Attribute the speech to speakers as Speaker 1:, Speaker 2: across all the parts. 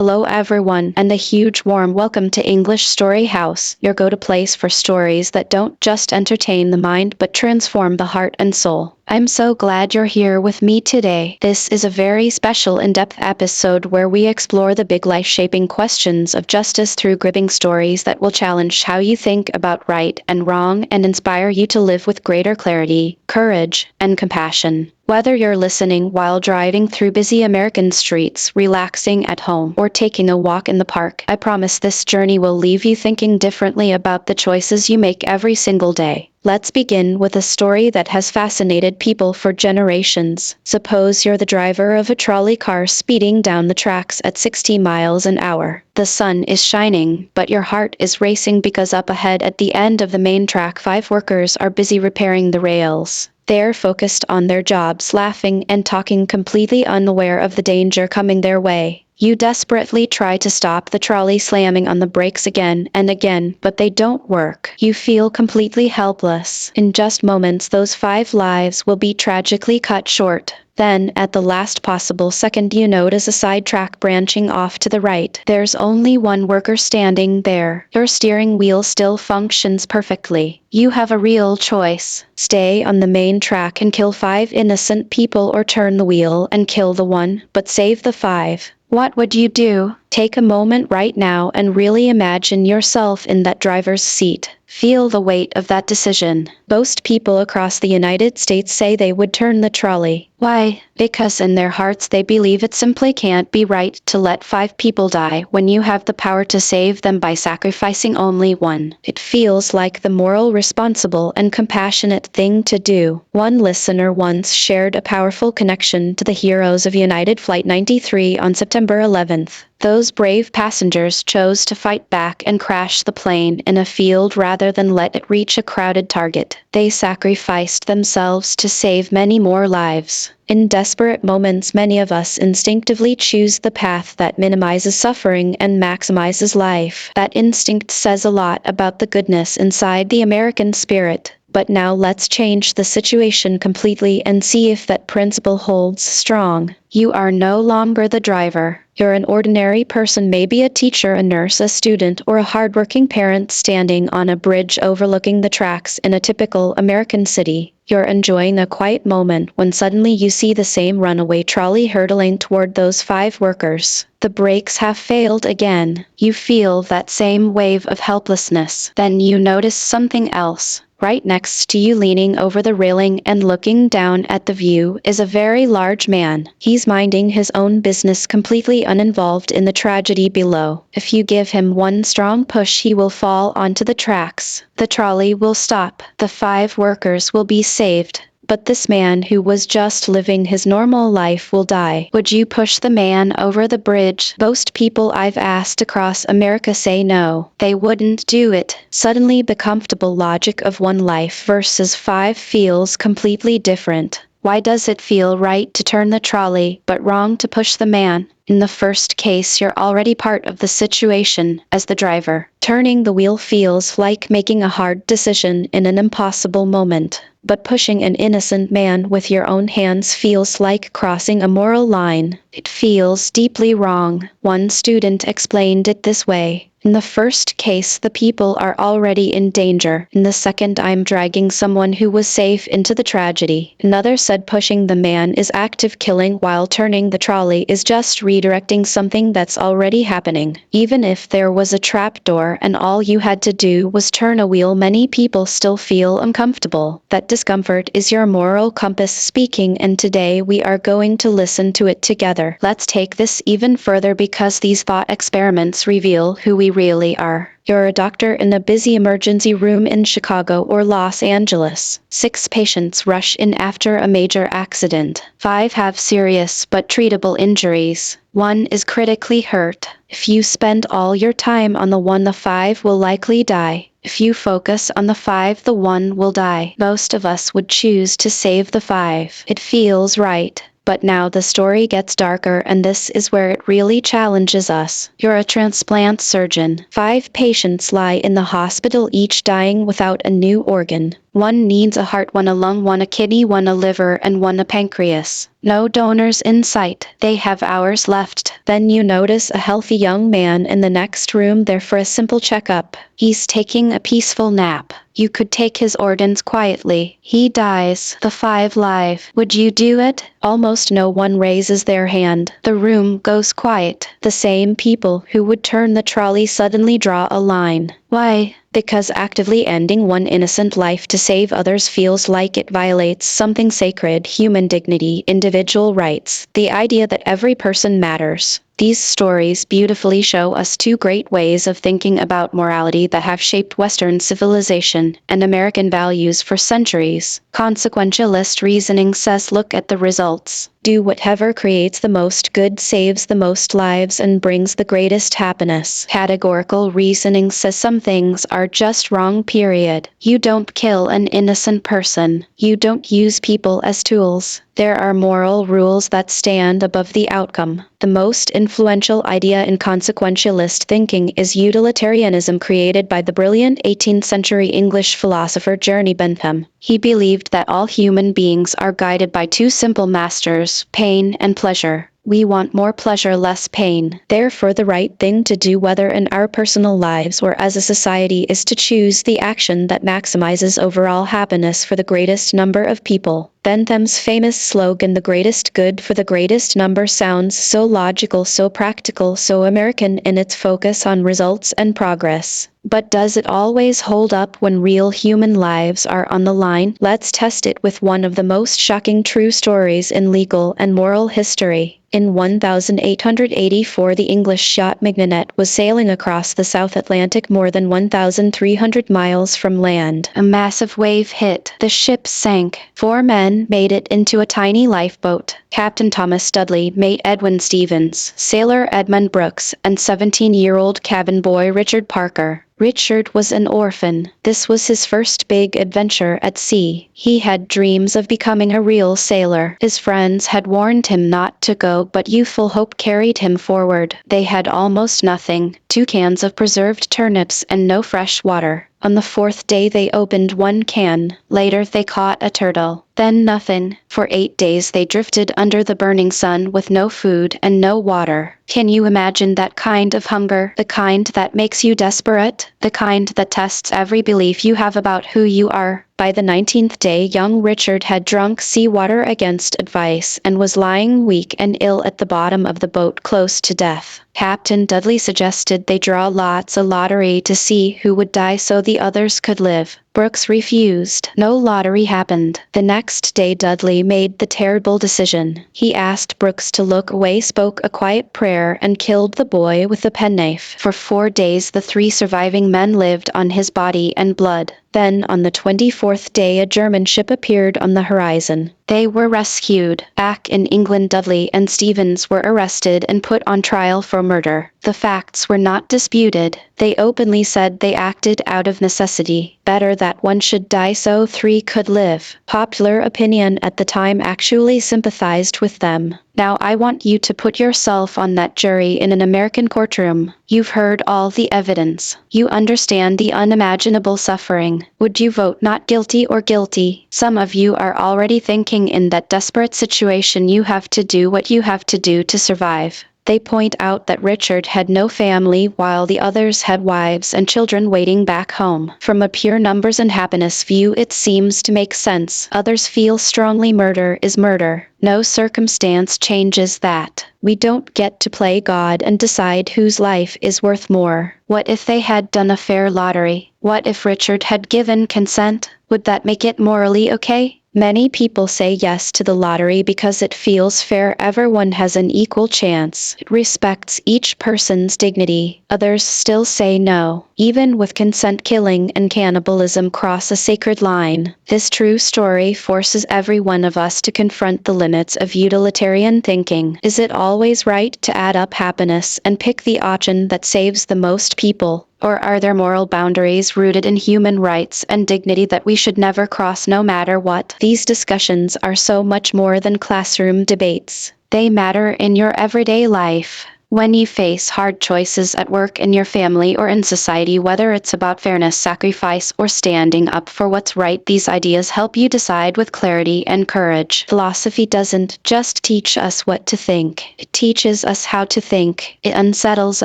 Speaker 1: Hello everyone, and a huge warm welcome to English Story House, your go-to place for stories that don't just entertain the mind but transform the heart and soul. I'm so glad you're here with me today. This is a very special in-depth episode where we explore the big life-shaping questions of justice through gripping stories that will challenge how you think about right and wrong and inspire you to live with greater clarity, courage, and compassion. Whether you're listening while driving through busy American streets, relaxing at home, or taking a walk in the park, I promise this journey will leave you thinking differently about the choices you make every single day. Let's begin with a story that has fascinated people for generations. Suppose you're the driver of a trolley car speeding down the tracks at 60 miles an hour. The sun is shining, but your heart is racing because up ahead at the end of the main track 5 workers are busy repairing the rails. They're focused on their jobs, laughing and talking, completely unaware of the danger coming their way. You desperately try to stop the trolley, slamming on the brakes again and again, but they don't work. You feel completely helpless. In just moments, those 5 lives will be tragically cut short. Then, at the last possible second, you notice a side track branching off to the right. There's only one worker standing there. Your steering wheel still functions perfectly. You have a real choice. Stay on the main track and kill 5 innocent people, or turn the wheel and kill the one, but save the 5. What would you do? Take a moment right now and really imagine yourself in that driver's seat. Feel the weight of that decision. Most people across the United States say they would turn the trolley. Why? Because in their hearts they believe it simply can't be right to let 5 people die when you have the power to save them by sacrificing only one. It feels like the moral, responsible, and compassionate thing to do. One listener once shared a powerful connection to the heroes of United Flight 93 on September 11th. Those brave passengers chose to fight back and crash the plane in a field rather than let it reach a crowded target. They sacrificed themselves to save many more lives. In desperate moments, many of us instinctively choose the path that minimizes suffering and maximizes life. That instinct says a lot about the goodness inside the American spirit. But now let's change the situation completely and see if that principle holds strong. You are no longer the driver. You're an ordinary person, maybe a teacher, a nurse, a student, or a hardworking parent standing on a bridge overlooking the tracks in a typical American city. You're enjoying a quiet moment when suddenly you see the same runaway trolley hurtling toward those 5 workers. The brakes have failed again. You feel that same wave of helplessness. Then you notice something else. Right next to you, leaning over the railing and looking down at the view, is a very large man. He's minding his own business, completely uninvolved in the tragedy below. If you give him one strong push, he will fall onto the tracks. The trolley will stop. The 5 workers will be saved. But this man who was just living his normal life will die. Would you push the man over the bridge? Most people I've asked across America say no. They wouldn't do it. Suddenly, the comfortable logic of one life versus 5 feels completely different. Why does it feel right to turn the trolley, but wrong to push the man? In the first case, you're already part of the situation as the driver. Turning the wheel feels like making a hard decision in an impossible moment. But pushing an innocent man with your own hands feels like crossing a moral line. It feels deeply wrong. One student explained it this way. In the first case, the people are already in danger. In the second, I'm dragging someone who was safe into the tragedy. Another said pushing the man is active killing, while turning the trolley is just redirecting something that's already happening. Even if there was a trap door and all you had to do was turn a wheel, many people still feel uncomfortable. That discomfort is your moral compass speaking, and today we are going to listen to it together. Let's take this even further, because these thought experiments reveal who we really are. You're a doctor in a busy emergency room in Chicago or Los Angeles. 6 patients rush in after a major accident. 5 have serious but treatable injuries. 1 is critically hurt. If you spend all your time on the 1, the 5 will likely die. If you focus on the 5, the 1 will die. Most of us would choose to save the 5. It feels right. But now the story gets darker, and this is where it really challenges us. You're a transplant surgeon. 5 patients lie in the hospital, each dying without a new organ. One needs a heart, one a lung, one a kidney, one a liver, and one a pancreas. No donors in sight. They have hours left. Then you notice a healthy young man in the next room there for a simple checkup. He's taking a peaceful nap. You could take his organs quietly. He dies. The 5 live. Would you do it? Almost no one raises their hand. The room goes quiet. The same people who would turn the trolley suddenly draw a line. Why? Because actively ending one innocent life to save others feels like it violates something sacred: human dignity, individual rights, the idea that every person matters. These stories beautifully show us 2 great ways of thinking about morality that have shaped Western civilization and American values for centuries. Consequentialist reasoning says, look at the results. Do whatever creates the most good, saves the most lives, and brings the greatest happiness. Categorical reasoning says some things are just wrong, period. You don't kill an innocent person. You don't use people as tools. There are moral rules that stand above the outcome. The most influential idea in consequentialist thinking is utilitarianism, created by the brilliant 18th century English philosopher Jeremy Bentham. He believed that all human beings are guided by 2 simple masters: pain and pleasure. We want more pleasure, less pain. Therefore, the right thing to do, whether in our personal lives or as a society, is to choose the action that maximizes overall happiness for the greatest number of people. Bentham's famous slogan, "The greatest good for the greatest number," sounds so logical, so practical, so American in its focus on results and progress. But does it always hold up when real human lives are on the line? Let's test it with one of the most shocking true stories in legal and moral history. In 1884, the English yacht Mignonette was sailing across the South Atlantic more than 1,300 miles from land. A massive wave hit. The ship sank. 4 men made it into a tiny lifeboat: Captain Thomas Dudley, mate Edwin Stevens, sailor Edmund Brooks, and 17-year-old cabin boy Richard Parker. Richard was an orphan. This was his first big adventure at sea. He had dreams of becoming a real sailor. His friends had warned him not to go, but youthful hope carried him forward. They had almost nothing: 2 cans of preserved turnips and no fresh water. On the 4th day they opened 1 can. Later they caught a turtle. Then nothing. For 8 days they drifted under the burning sun with no food and no water. Can you imagine that kind of hunger? The kind that makes you desperate? The kind that tests every belief you have about who you are? By the 19th day, young Richard had drunk seawater against advice and was lying weak and ill at the bottom of the boat, close to death. Captain Dudley suggested they draw lots, a lottery, to see who would die so the others could live. Brooks refused. No lottery happened. The next day Dudley made the terrible decision. He asked Brooks to look away, spoke a quiet prayer, and killed the boy with a penknife. For 4 days the 3 surviving men lived on his body and blood. Then, on the 24th day, a German ship appeared on the horizon. They were rescued. Back in England, Dudley and Stevens were arrested and put on trial for murder. The facts were not disputed. They openly said they acted out of necessity. Better that one should die so 3 could live. Popular opinion at the time actually sympathized with them. Now I want you to put yourself on that jury in an American courtroom. You've heard all the evidence. You understand the unimaginable suffering. Would you vote not guilty or guilty? Some of you are already thinking, in that desperate situation you have to do what you have to do to survive. They point out that Richard had no family while the others had wives and children waiting back home. From a pure numbers and happiness view, it seems to make sense. Others feel strongly murder is murder. No circumstance changes that. We don't get to play God and decide whose life is worth more. What if they had done a fair lottery? What if Richard had given consent? Would that make it morally okay? Many people say yes to the lottery because it feels fair. Everyone has an equal chance. It respects each person's dignity. Others still say no. Even with consent, killing and cannibalism cross a sacred line. This true story forces every one of us to confront the limits of utilitarian thinking. Is it always right to add up happiness and pick the option that saves the most people? Or are there moral boundaries rooted in human rights and dignity that we should never cross, no matter what? These discussions are so much more than classroom debates. They matter in your everyday life. When you face hard choices at work, in your family, or in society, whether it's about fairness, sacrifice, or standing up for what's right, these ideas help you decide with clarity and courage. Philosophy doesn't just teach us what to think, it teaches us how to think. It unsettles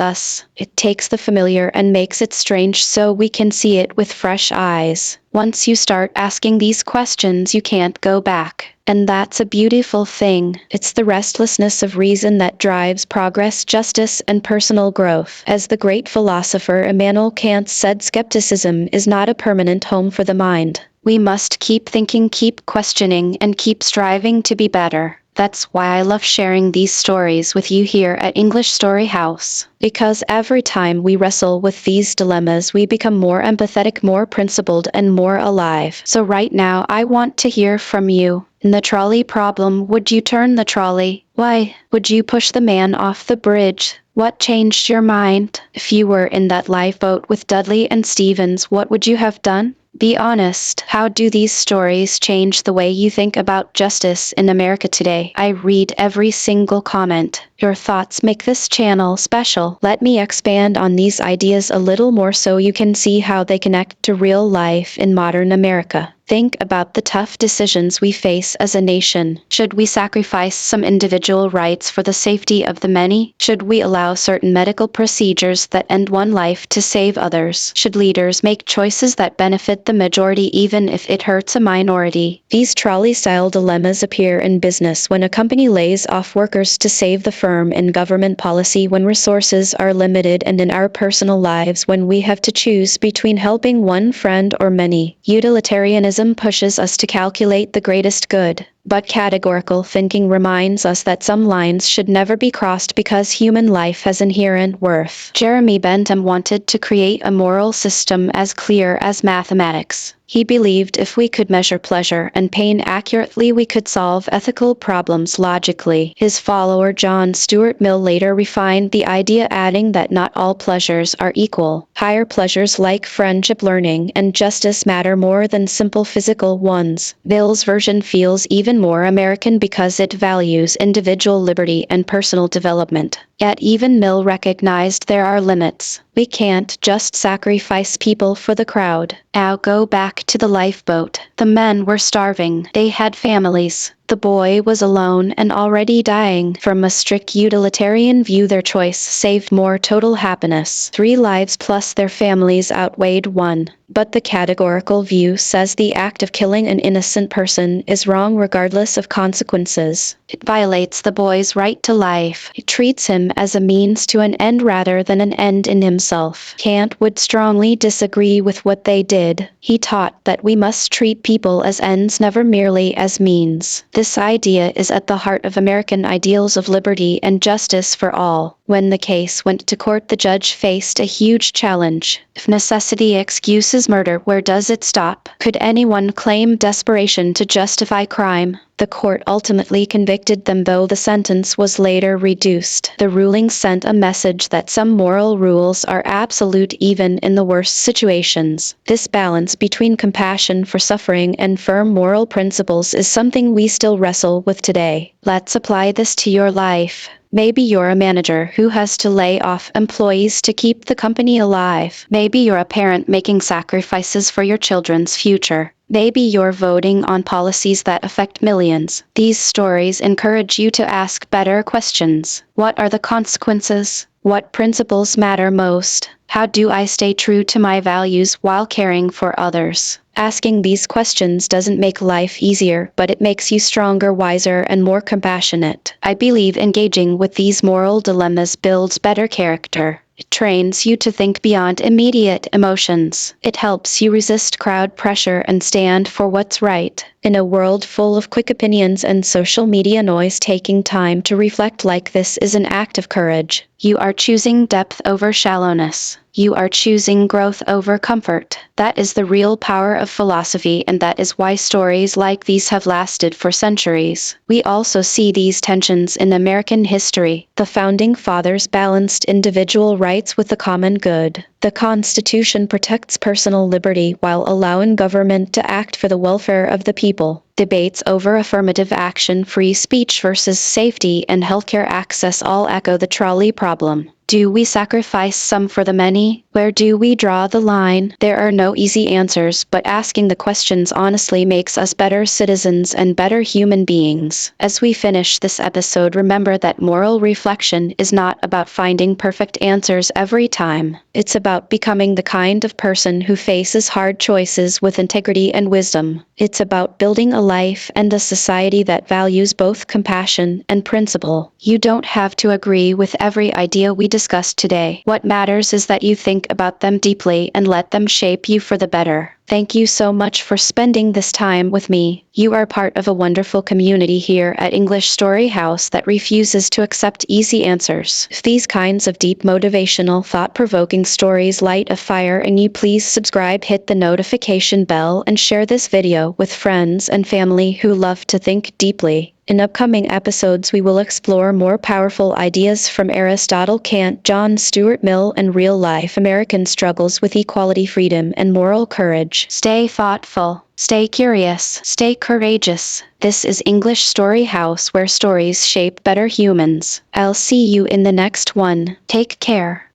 Speaker 1: us. It takes the familiar and makes it strange so we can see it with fresh eyes. Once you start asking these questions, you can't go back. And that's a beautiful thing. It's the restlessness of reason that drives progress, justice, and personal growth. As the great philosopher Immanuel Kant said, skepticism is not a permanent home for the mind. We must keep thinking, keep questioning, and keep striving to be better. That's why I love sharing these stories with you here at English Story House. Because every time we wrestle with these dilemmas, we become more empathetic, more principled, and more alive. So right now, I want to hear from you. In the trolley problem, would you turn the trolley? Why? Would you push the man off the bridge? What changed your mind? If you were in that lifeboat with Dudley and Stevens, what would you have done? Be honest. How do these stories change the way you think about justice in America today? I read every single comment. Your thoughts make this channel special. Let me expand on these ideas a little more so you can see how they connect to real life in modern America. Think about the tough decisions we face as a nation. Should we sacrifice some individual rights for the safety of the many? Should we allow certain medical procedures that end one life to save others? Should leaders make choices that benefit the majority even if it hurts a minority? These trolley-style dilemmas appear in business when a company lays off workers to save the firm, in government policy when resources are limited, and in our personal lives when we have to choose between helping one friend or many. Utilitarianism pushes us to calculate the greatest good, but categorical thinking reminds us that some lines should never be crossed because human life has inherent worth. Jeremy Bentham wanted to create a moral system as clear as mathematics. He believed if we could measure pleasure and pain accurately, we could solve ethical problems logically. His follower John Stuart Mill later refined the idea, adding that not all pleasures are equal. Higher pleasures like friendship, learning, and justice matter more than simple physical ones. Mill's version feels even more American because it values individual liberty and personal development. Yet even Mill recognized there are limits. We can't just sacrifice people for the crowd. Now go back to the lifeboat. The men were starving. They had families. The boy was alone and already dying. From a strict utilitarian view, their choice saved more total happiness. 3 lives plus their families outweighed 1. But the categorical view says the act of killing an innocent person is wrong regardless of consequences. It violates the boy's right to life. It treats him as a means to an end rather than an end in himself. Kant would strongly disagree with what they did. He taught that we must treat people as ends, never merely as means. This idea is at the heart of American ideals of liberty and justice for all. When the case went to court, the judge faced a huge challenge. If necessity excuses murder, where does it stop? Could anyone claim desperation to justify crime? The court ultimately convicted them, though the sentence was later reduced. The ruling sent a message that some moral rules are absolute even in the worst situations. This balance between compassion for suffering and firm moral principles is something we still wrestle with today. Let's apply this to your life. Maybe you're a manager who has to lay off employees to keep the company alive. Maybe you're a parent making sacrifices for your children's future. Maybe you're voting on policies that affect millions. These stories encourage you to ask better questions. What are the consequences? What principles matter most? How do I stay true to my values while caring for others? Asking these questions doesn't make life easier, but it makes you stronger, wiser, and more compassionate. I believe engaging with these moral dilemmas builds better character. It trains you to think beyond immediate emotions. It helps you resist crowd pressure and stand for what's right. In a world full of quick opinions and social media noise, taking time to reflect like this is an act of courage. You are choosing depth over shallowness. You are choosing growth over comfort. That is the real power of philosophy, and that is why stories like these have lasted for centuries. We also see these tensions in American history. The Founding Fathers balanced individual rights with the common good. The Constitution protects personal liberty while allowing government to act for the welfare of the people. Debates over affirmative action, free speech versus safety, and healthcare access all echo the trolley problem. Do we sacrifice some for the many? Where do we draw the line? There are no easy answers, but asking the questions honestly makes us better citizens and better human beings. As we finish this episode, remember that moral reflection is not about finding perfect answers every time. It's about becoming the kind of person who faces hard choices with integrity and wisdom. It's about building a life and a society that values both compassion and principle. You don't have to agree with every idea we discussed today. What matters is that you think about them deeply and let them shape you for the better. Thank you so much for spending this time with me. You are part of a wonderful community here at English Story House that refuses to accept easy answers. If these kinds of deep, motivational, thought-provoking stories light a fire in you, please subscribe, hit the notification bell, and share this video with friends and family who love to think deeply. In upcoming episodes, we will explore more powerful ideas from Aristotle, Kant, John Stuart Mill, and real-life American struggles with equality, freedom, and moral courage. Stay thoughtful, stay curious, stay courageous. This is English Story House, where stories shape better humans. I'll see you in the next one. Take care.